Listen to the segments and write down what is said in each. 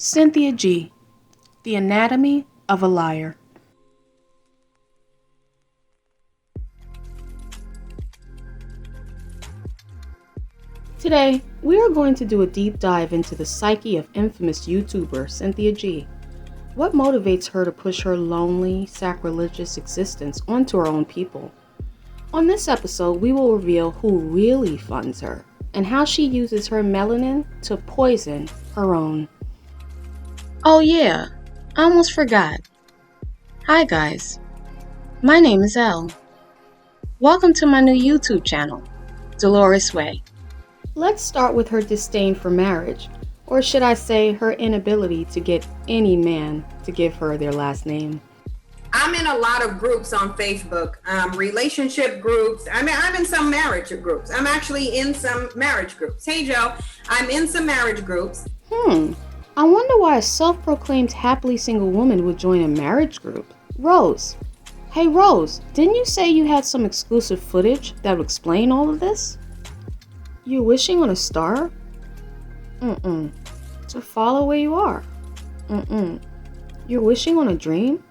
Cynthia G. The Anatomy of a Liar. Today, we are going to do a deep dive into the psyche of infamous YouTuber Cynthia G. What motivates her to push her lonely, sacrilegious existence onto her own people? On this episode, we will reveal who really funds her and how she uses her melanin to poison her own. Oh yeah, I almost forgot. Hi guys, my name is Elle. Welcome to my new YouTube channel, Dolores Way. Let's start with her disdain for marriage, or should I say her inability to get any man to give her their last name. I'm in a lot of groups on Facebook, relationship groups. I'm in some marriage groups. I'm actually in some marriage groups. Hey Joe, I'm in some marriage groups. I wonder why a self-proclaimed happily single woman would join a marriage group. Rose. Hey Rose, didn't you say you had some exclusive footage that would explain all of this? You're wishing on a star? To follow where you are? You're wishing on a dream?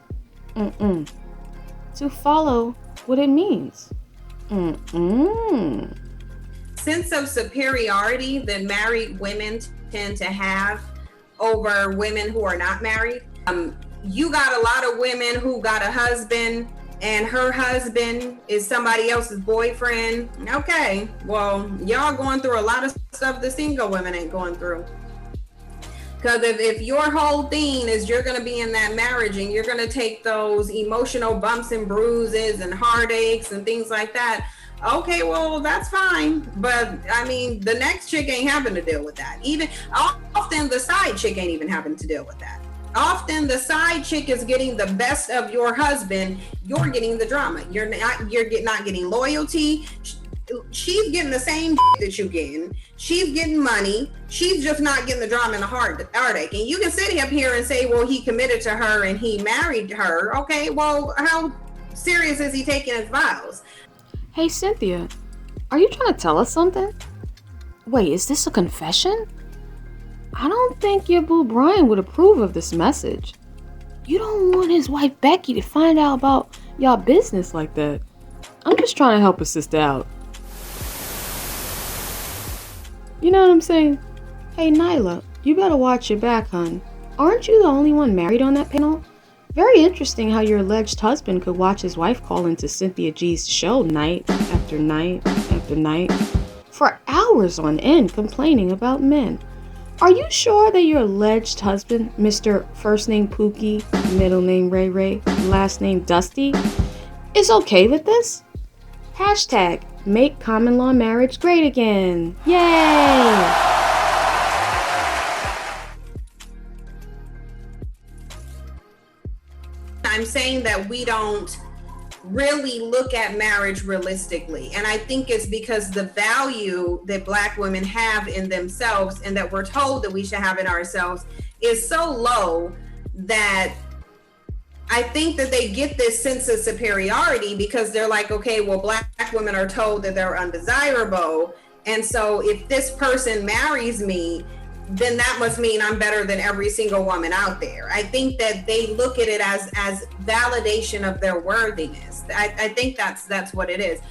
To follow what it means? Sense of superiority that married women tend to have over women who are not married. You got a lot of women who got a husband and her husband is somebody else's boyfriend. Okay, well, y'all going through a lot of stuff the single women ain't going through. Because if your whole thing is you're going to be in that marriage and you're going to take those emotional bumps and bruises and heartaches and things like that, okay, well, that's fine. But I mean, the next chick ain't having to deal with that. Even often the side chick ain't even having to deal with that. Often the side chick is getting the best of your husband. You're getting the drama. You're not getting loyalty. She's getting the same that you getting. She's getting money. She's just not getting the drama and the heartache. And you can sit up here and say, well, he committed to her and he married her. Okay, well, how serious is he taking his vows? Hey Cynthia, are you trying to tell us something? Wait, is this a confession? I don't think your boo Brian would approve of this message. You don't want his wife Becky to find out about y'all business like that. I'm just trying to help a sister out. You know what I'm saying? Hey Nyla, you better watch your back, hun. Aren't you the only one married on that panel? Very interesting how your alleged husband could watch his wife call into Cynthia G's show night after night after night for hours on end complaining about men. Are you sure that your alleged husband, Mr. First Name Pookie, middle name Ray Ray, last name Dusty, is okay with this? Hashtag make common law marriage great again. Yay! I'm saying that we don't really look at marriage realistically. And I think it's because the value that Black women have in themselves and that we're told that we should have in ourselves is so low that I think that they get this sense of superiority because they're like, okay, well, Black women are told that they're undesirable. And so if this person marries me, then that must mean I'm better than every single woman out there. I think that they look at it as validation of their worthiness. I think that's what it is.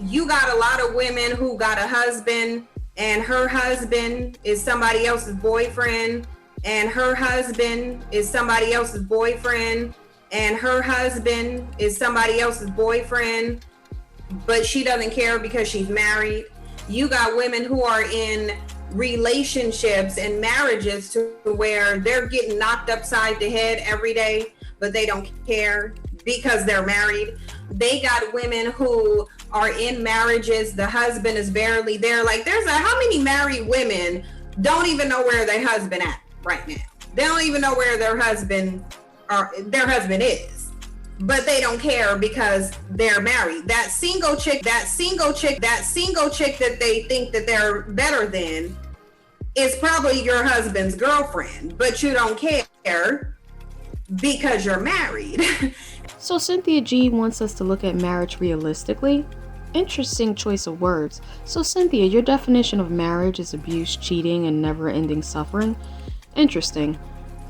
You got a lot of women who got a husband and her husband is somebody else's boyfriend and her husband is somebody else's boyfriend and her husband is somebody else's boyfriend, but she doesn't care because she's married. You got women who are in relationships and marriages to where they're getting knocked upside the head every day, but they don't care because they're married. They got women who are in marriages, the husband is barely there. Like how many married women don't even know where their husband at right now? They don't even know where their husband is, but they don't care because they're married. That single chick that they think that they're better than is probably your husband's girlfriend, but you don't care because you're married. So Cynthia G wants us to look at marriage realistically. Interesting choice of words. So Cynthia, your definition of marriage is abuse, cheating, and never-ending suffering. Interesting.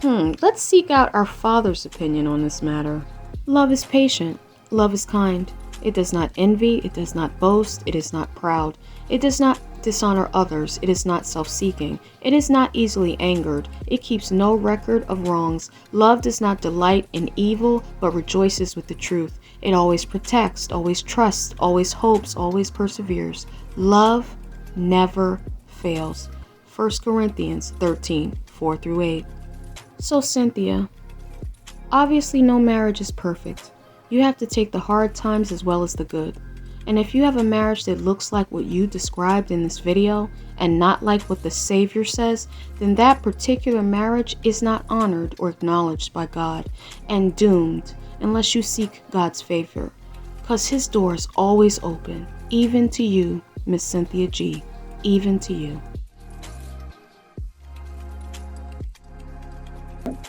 Let's seek out our Father's opinion on this matter. Love is patient. Love is kind. It does not envy. It does not boast. It is not proud. It does not dishonor others. It is not self-seeking. It is not easily angered. It keeps no record of wrongs. Love does not delight in evil, but rejoices with the truth. It always protects, always trusts, always hopes, always perseveres. Love never fails. 1 Corinthians 13, 4 through 8. So Cynthia, obviously no marriage is perfect. You have to take the hard times as well as the good. And if you have a marriage that looks like what you described in this video and not like what the Savior says, then that particular marriage is not honored or acknowledged by God and doomed unless you seek God's favor. Because His door is always open, even to you, Miss Cynthia G, even to you.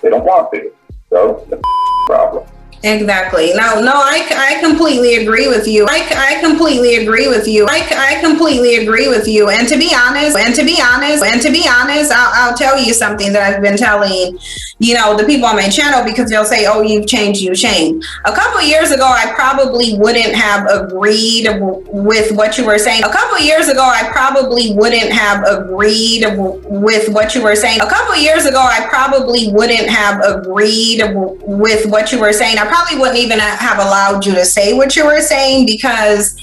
They don't want to. So that's the problem. Exactly. No, I completely agree with you. I completely agree with you. I completely agree with you. And to be honest, I'll tell you something that I've been telling, the people on my channel, because they'll say, oh, you've changed. A couple of years ago, I probably wouldn't have agreed with what you were saying. A couple of years ago, I probably wouldn't have agreed with what you were saying. I probably wouldn't have agreed with what you were saying. I probably wouldn't even have allowed you to say what you were saying, because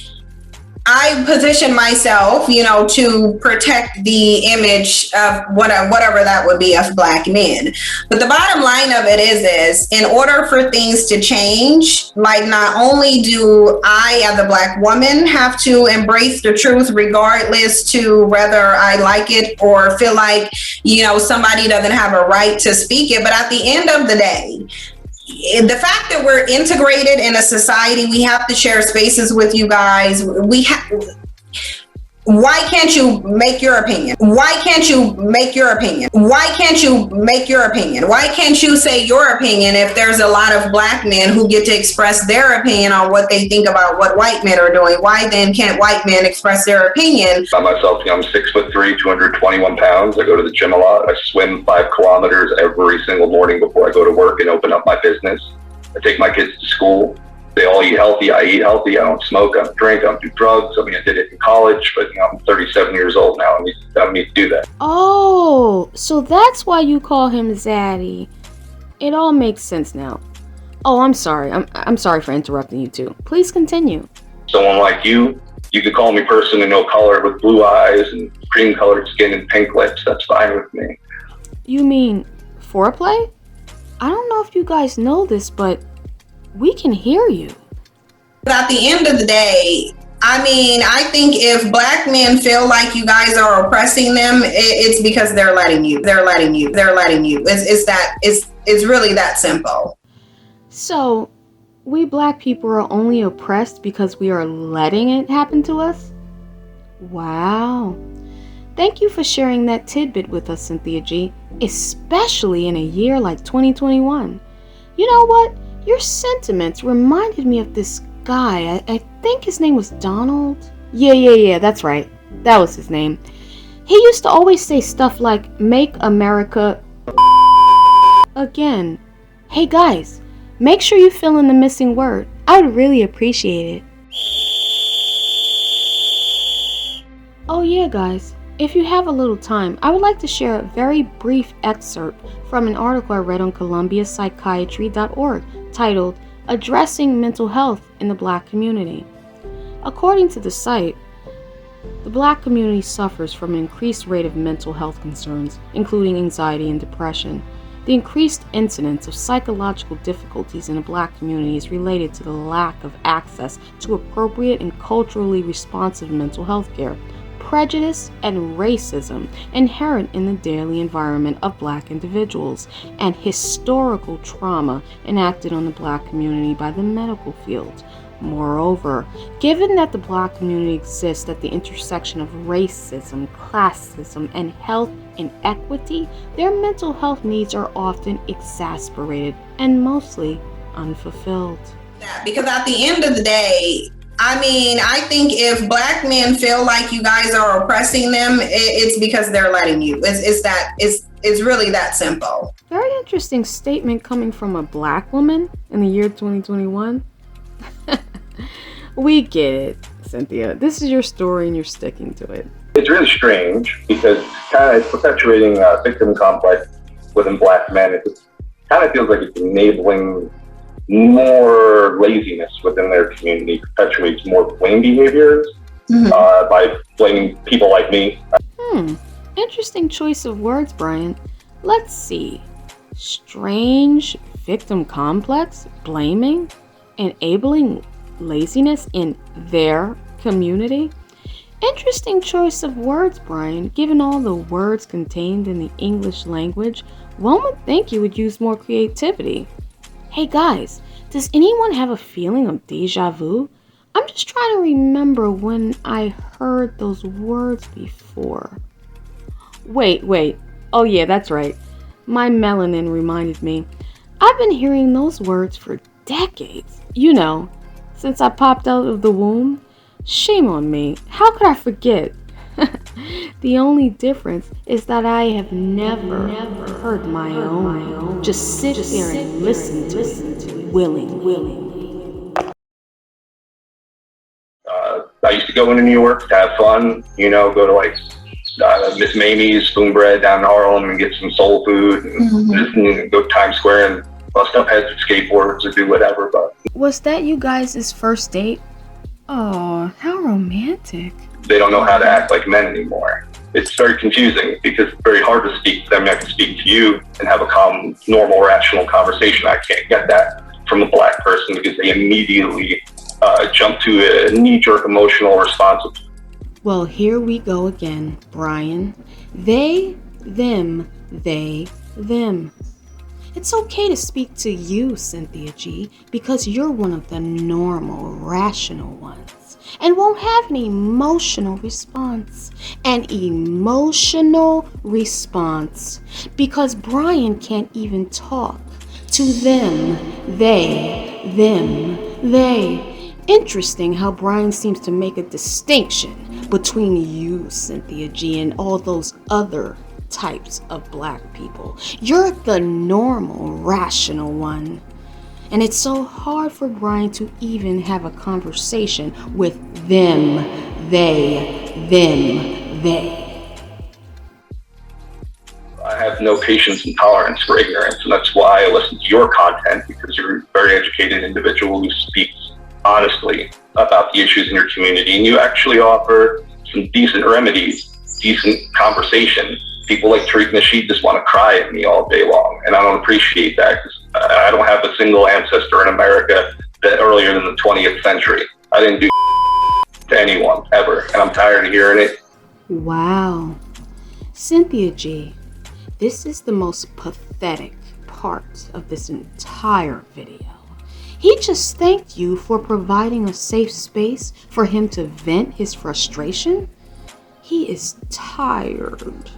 I position myself, to protect the image of whatever that would be of Black men. But the bottom line of it is in order for things to change, like, not only do I as a Black woman have to embrace the truth, regardless to whether I like it or feel like, somebody doesn't have a right to speak it, but at the end of the day, the fact that we're integrated in a society, we have to share spaces with you guys. Why can't you make your opinion? Why can't you make your opinion? Why can't you make your opinion? Why can't you say your opinion if there's a lot of Black men who get to express their opinion on what they think about what white men are doing? Why then can't white men express their opinion? By myself, I'm 6'3", 221 pounds. I go to the gym a lot. I swim 5 kilometers every single morning before I go to work and open up my business. I take my kids to school. They all eat healthy. I eat healthy. I don't smoke. I don't drink. I don't do drugs. I did it in college, but I'm 37 years old now. I don't need to do that. Oh, so that's why you call him Zaddy. It all makes sense now. Oh, I'm sorry. I'm sorry for interrupting you too. Please continue. Someone like you could call me person of no color with blue eyes and cream-colored skin and pink lips. That's fine with me. You mean foreplay? I don't know if you guys know this, but we can hear you. At the end of the day, I think if Black men feel like you guys are oppressing them, it's because they're letting you. It's really that simple. So, we Black people are only oppressed because we are letting it happen to us? Wow. Thank you for sharing that tidbit with us, Cynthia G, especially in a year like 2021. You know what? Your sentiments reminded me of this guy. I think his name was Donald. Yeah, that's right. That was his name. He used to always say stuff like, "Make America again." Hey guys, make sure you fill in the missing word. I would really appreciate it. Oh yeah, guys. If you have a little time, I would like to share a very brief excerpt from an article I read on columbiapsychiatry.org titled Addressing Mental Health in the Black Community. According to the site, the Black community suffers from an increased rate of mental health concerns, including anxiety and depression. The increased incidence of psychological difficulties in the Black community is related to the lack of access to appropriate and culturally responsive mental health care, prejudice, and racism inherent in the daily environment of Black individuals, and historical trauma enacted on the Black community by the medical field. Moreover, given that the Black community exists at the intersection of racism, classism, and health inequity, their mental health needs are often exacerbated and mostly unfulfilled. Because at the end of the day, I think if Black men feel like you guys are oppressing them, it's because they're letting you. It's really that simple. Very interesting statement coming from a black woman in the year 2021. We get it, Cynthia. This is your story and you're sticking to it. It's really strange because it's perpetuating a victim complex within black men. It kind of feels like it's enabling more laziness within their community, perpetuates more blame behaviors by blaming people like me. Interesting choice of words, Brian. Let's see. Strange victim complex, blaming, enabling laziness in their community. Interesting choice of words, Brian. Given all the words contained in the English language, one would think you would use more creativity. Hey guys, does anyone have a feeling of deja vu? I'm just trying to remember when I heard those words before. Wait. Oh yeah, that's right. My melanin reminded me. I've been hearing those words for decades. Since I popped out of the womb. Shame on me. How could I forget? The only difference is that I have never heard my own. Just sit there and listen to it willingly. I used to go into New York to have fun, go to like Miss Mamie's Spoon Bread down in Harlem and get some soul food and go to Times Square and bust up heads with skateboards or do whatever. But was that you guys' first date? Oh, how romantic. They don't know how to act like men anymore. It's very confusing because it's very hard to speak to them. I can speak to you and have a calm, normal, rational conversation. I can't get that from a black person because they immediately jump to a knee-jerk emotional response. Well, here we go again, Brian. They, them, they, them. It's okay to speak to you, Cynthia G, because you're one of the normal, rational ones and won't have an emotional response. Because Brian can't even talk to them, they, them, they. Interesting how Brian seems to make a distinction between you, Cynthia G, and all those other types of black people. You're the normal, rational one. And it's so hard for Brian to even have a conversation with them, they. I have no patience and tolerance for ignorance, and that's why I listen to your content, because you're a very educated individual who speaks honestly about the issues in your community, and you actually offer some decent remedies, decent conversation. People like Tariq Nasheed just want to cry at me all day long, and I don't appreciate that because I don't have a single ancestor in America that earlier than the 20th century. I didn't do to anyone ever, and I'm tired of hearing it. Wow. Cynthia G, this is the most pathetic part of this entire video. He just thanked you for providing a safe space for him to vent his frustration. He is tired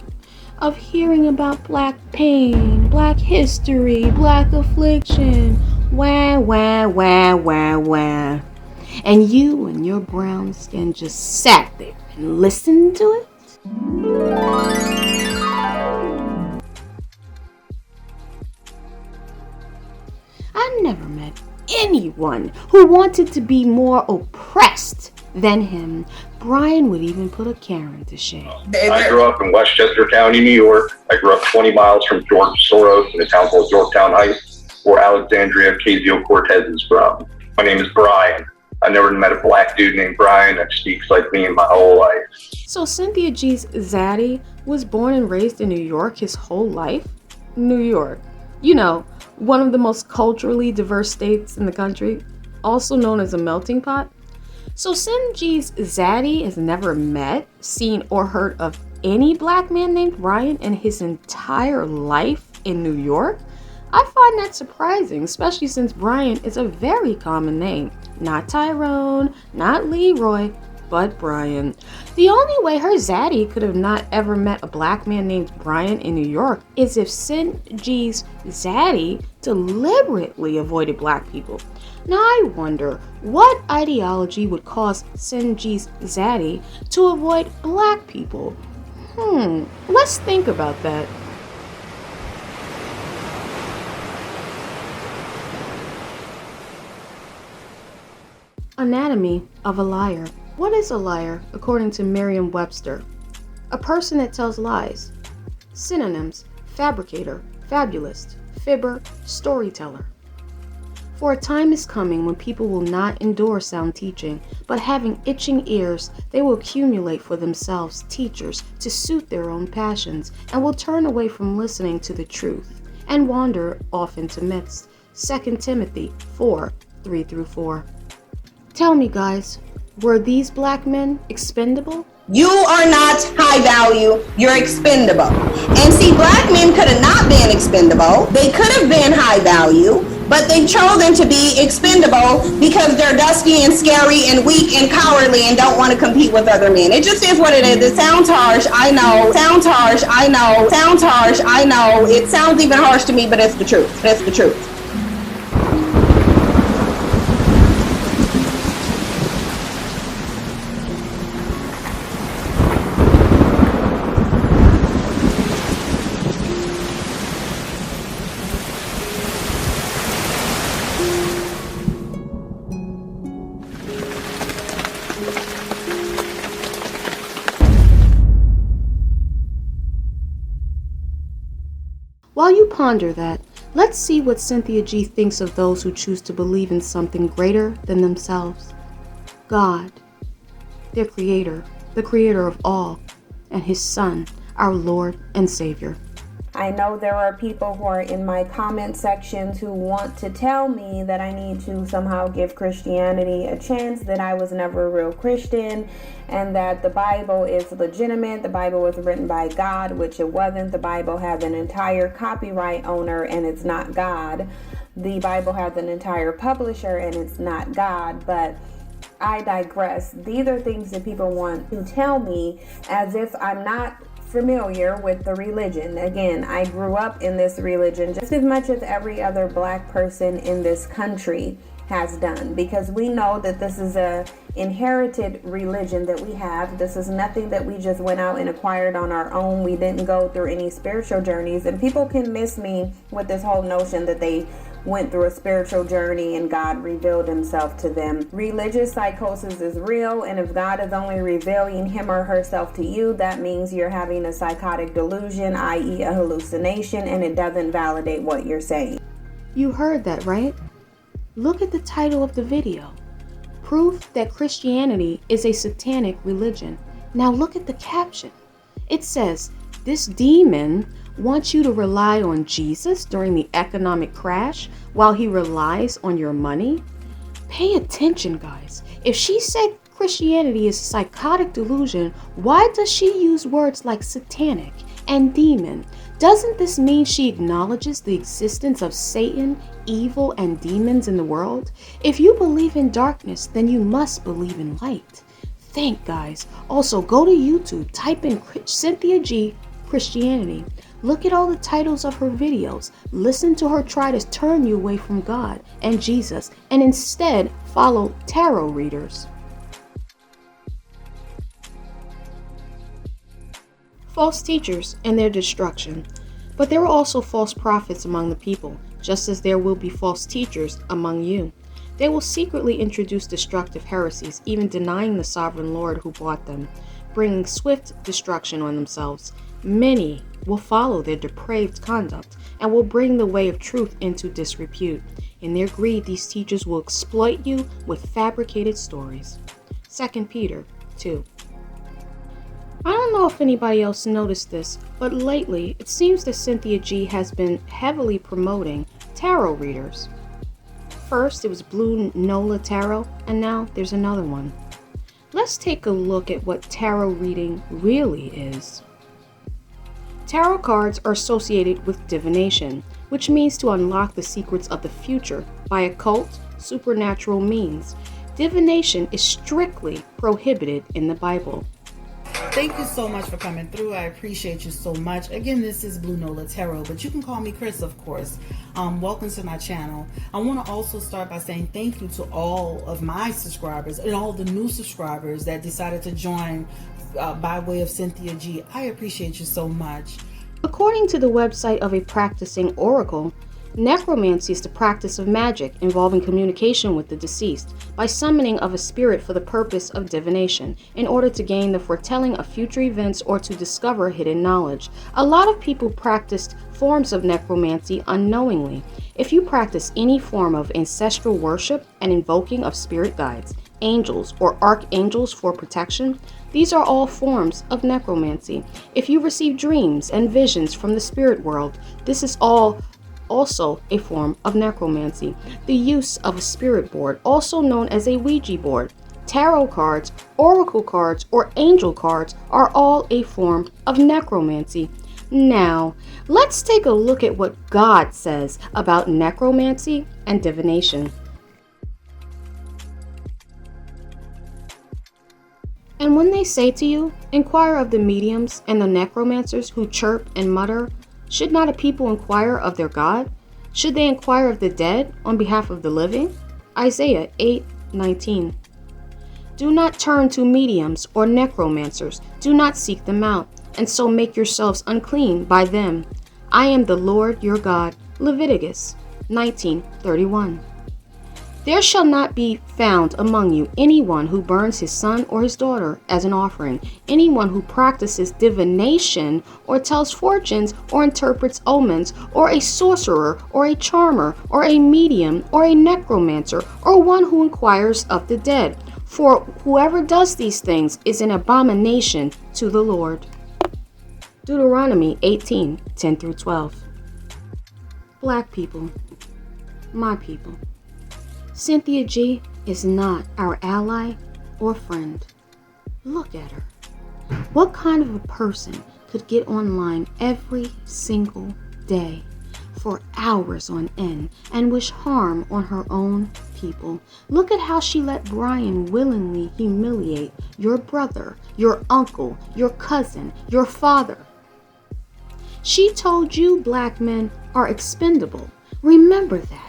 of hearing about black pain, black history, black affliction, wah. And you and your brown skin just sat there and listened to it? I never met anyone who wanted to be more oppressed than him. Brian would even put a Karen to shame. I grew up in Westchester County, New York. I grew up 20 miles from George Soros in a town called Yorktown Heights, where Alexandria Ocasio-Cortez is from. My name is Brian. I never met a black dude named Brian that speaks like me in my whole life. So Cynthia G's zaddy was born and raised in New York his whole life? New York. One of the most culturally diverse states in the country, also known as a melting pot. So Cyn G's zaddy has never met, seen, or heard of any black man named Brian in his entire life in New York? I find that surprising, especially since Brian is a very common name. Not Tyrone, not Leroy, but Brian. The only way her zaddy could have not ever met a black man named Brian in New York is if Cyn G's zaddy deliberately avoided black people. Now I wonder what ideology would cause Cyn G's zaddy to avoid black people. Let's think about that. Anatomy of a liar. What is a liar, according to Merriam-Webster? A person that tells lies. Synonyms: fabricator, fabulist, fibber, storyteller. For a time is coming when people will not endure sound teaching, but having itching ears, they will accumulate for themselves teachers to suit their own passions, and will turn away from listening to the truth, and wander off into myths. 2 Timothy 4:3-4. Tell me, guys, were these black men expendable? You are not high value, you're expendable. And see, black men could have not been expendable. They could have been high value, but they've chosen to be expendable because they're dusty and scary and weak and cowardly and don't want to compete with other men. It just is what it is. It sounds harsh, I know. Sounds harsh, I know. Sounds harsh, I know. It sounds even harsh to me, but it's the truth. It's the truth. While you ponder that, let's see what Cynthia G thinks of those who choose to believe in something greater than themselves. God, their creator, the creator of all, and his Son, our Lord and Savior. I know there are people who are in my comment sections who want to tell me that I need to somehow give Christianity a chance, that I was never a real Christian, and that the Bible is legitimate. The Bible was written by God, which it wasn't. The Bible has an entire copyright owner, and it's not God. The Bible has an entire publisher, and it's not God. But I digress. These are things that people want to tell me as if I'm not familiar with the religion. Again, I grew up in this religion just as much as every other black person in this country has done, because we know that this is a inherited religion that we have. This is nothing that we just went out and acquired on our own. We didn't go through any spiritual journeys, and people can miss me with this whole notion that they went through a spiritual journey and God revealed himself to them. Religious psychosis is real, and if God is only revealing him or herself to you, that means you're having a psychotic delusion, i.e. a hallucination, and it doesn't validate what you're saying. You heard that, right? Look at the title of the video. Proof that Christianity is a satanic religion. Now look at the caption. It says, "This demon wants you to rely on Jesus during the economic crash while he relies on your money." Pay attention, guys. If she said Christianity is a psychotic delusion, why does she use words like satanic and demon? Doesn't this mean she acknowledges the existence of Satan, evil, and demons in the world? If you believe in darkness, then you must believe in light. Think, guys. Also, go to YouTube, type in Cynthia G Christianity. Look at all the titles of her videos. Listen to her try to turn you away from God and Jesus, and instead follow tarot readers. False teachers and their destruction. But there are also false prophets among the people, just as there will be false teachers among you. They will secretly introduce destructive heresies, even denying the sovereign Lord who bought them, bringing swift destruction on themselves. Many will follow their depraved conduct and will bring the way of truth into disrepute. In their greed, these teachers will exploit you with fabricated stories. 2 Peter 2. I don't know if anybody else noticed this, but lately it seems that Cynthia G has been heavily promoting tarot readers. First it was Blue Nola Tarot, and now there's another one. Let's take a look at what tarot reading really is. Tarot cards are associated with divination, which means to unlock the secrets of the future by occult, supernatural means. Divination is strictly prohibited in the Bible. Thank you so much for coming through. I appreciate you so much. Again, this is Blue Nola Tarot, but you can call me Chris, of course. Welcome to my channel. I want to also start by saying thank you to all of my subscribers and all the new subscribers that decided to join by way of Cynthia G. I appreciate you so much. According to the website of a practicing oracle, Necromancy is the practice of magic involving communication with the deceased by summoning of a spirit for the purpose of divination in order to gain the foretelling of future events or to discover hidden knowledge. A lot of people practiced forms of necromancy unknowingly. If you practice any form of ancestral worship and invoking of spirit guides, angels, or archangels for protection, these are all forms of necromancy. If you receive dreams and visions from the spirit world, this is also a form of necromancy. The use of a spirit board, also known as a Ouija board, tarot cards, oracle cards, or angel cards are all a form of necromancy. Now, let's take a look at what God says about necromancy and divination. And when they say to you, inquire of the mediums and the necromancers who chirp and mutter, should not a people inquire of their God? Should they inquire of the dead on behalf of the living? Isaiah 8:19. Do not turn to mediums or necromancers. Do not seek them out, and so make yourselves unclean by them. I am the Lord your God. Leviticus 19:31. There shall not be found among you anyone who burns his son or his daughter as an offering, anyone who practices divination or tells fortunes or interprets omens, or a sorcerer or a charmer or a medium or a necromancer, or one who inquires of the dead. For whoever does these things is an abomination to the Lord. Deuteronomy 18:10-12. Black people, my people. Cynthia G is not our ally or friend. Look at her. What kind of a person could get online every single day for hours on end and wish harm on her own people? Look at how she let Brian willingly humiliate your brother, your uncle, your cousin, your father. She told you black men are expendable. Remember that.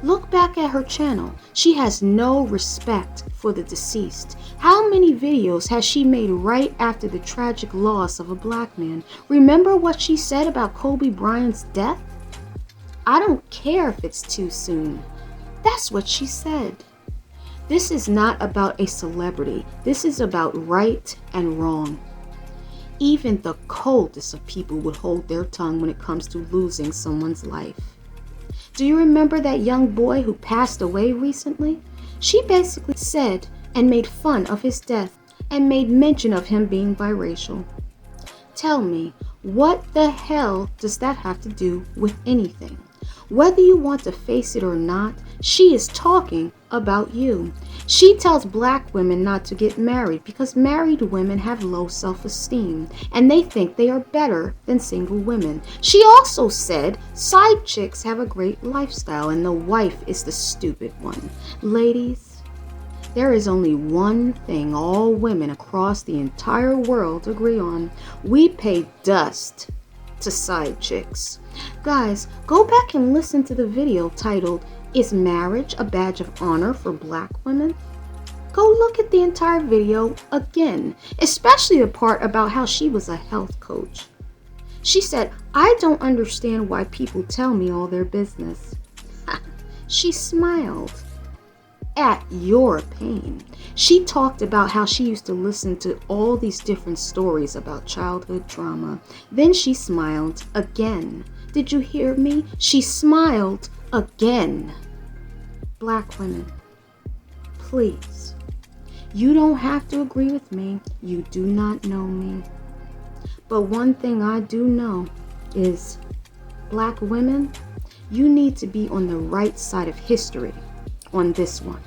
Look back at her channel. She has no respect for the deceased. How many videos has she made right after the tragic loss of a black man? Remember what she said about Kobe Bryant's death? I don't care if it's too soon. That's what she said. This is not about a celebrity. This is about right and wrong. Even the coldest of people would hold their tongue when it comes to losing someone's life. Do you remember that young boy who passed away recently? She basically said and made fun of his death and made mention of him being biracial. Tell me, what the hell does that have to do with anything? Whether you want to face it or not, she is talking about you. She tells black women not to get married because married women have low self-esteem and they think they are better than single women. She also said side chicks have a great lifestyle and the wife is the stupid one. Ladies, there is only one thing all women across the entire world agree on. We pay dust to side chicks. Guys, go back and listen to the video titled, "Is Marriage a Badge of Honor for Black Women?" Go look at the entire video again, especially the part about how she was a health coach. She said, "I don't understand why people tell me all their business." She smiled at your pain. She talked about how she used to listen to all these different stories about childhood trauma. Then she smiled again. Did you hear me? She smiled again. Black women, please, you don't have to agree with me. You do not know me. But one thing I do know is, black women, you need to be on the right side of history on this one.